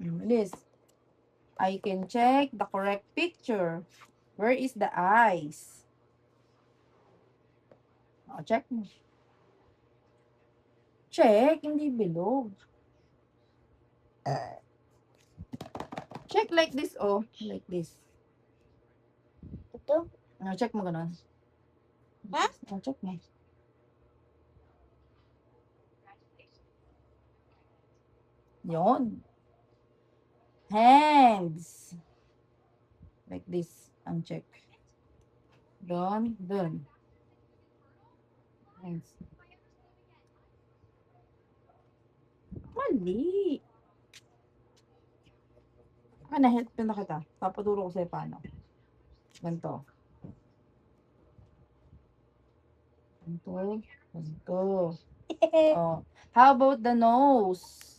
Bilis. I can check the correct picture. Where is the eyes? O, check mo. Check, hindi bilog. Check like this, oh. Like this. Ito? O, check mo ganun. Ha? O, check mo. Yon. Hands. Like this, ang check. Doon, doon. Hands. Mali. Na-help na kita. Papaturo ko sa'yo paano. Ganito. Ganito. Ganito. Oh. How about the nose?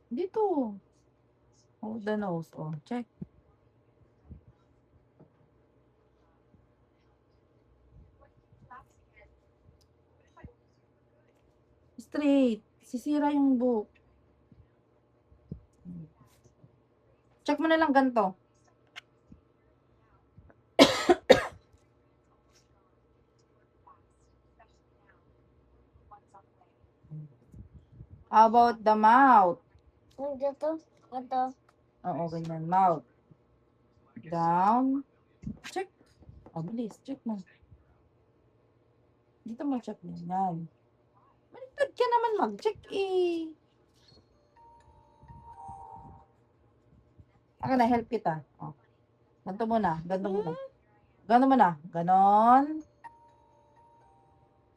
Dito. Oh, the nose. Oh, check. Straight. Sisira yung buhok. Check mo na lang ganito. How about the mouth? Ito? Ito? Oo, ganyan. Mouth. Down. Check. Oh, bilis. Check mo. Dito mo check mo. Yan. Baliktad ka naman mag-check eh. Ako na, help kita. Oh. Ganito muna. Ganito muna. Ganon muna. Ganon.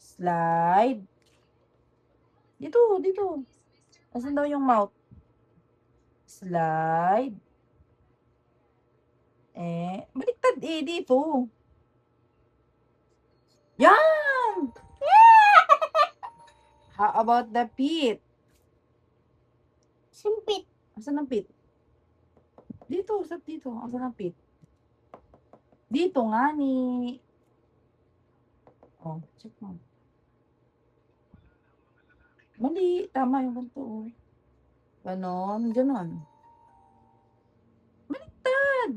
Slide. Dito, dito. Asan daw yung mouth? Slide. Baliktad eh, dito. Yan! How about the feet? Simpit. Asan ang feet? Dito, dito. Asan ang feet? Dito nga ni. Oh, check mo. Mali. Tama yung ganito. Oh. Ganon, ganon. Baliktad.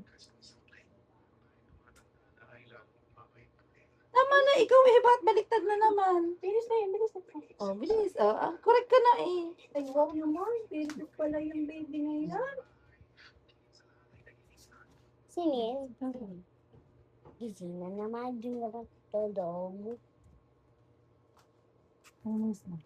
Tama na, ikaw eh. Bakit baliktad na naman? Bilis na yun, bilis na. Oh, bilis. Oh, correct ka na eh. Ay, wow naman. Baby pala yung baby na yan. Sino yan? Gising na naman yung todo. Ano na?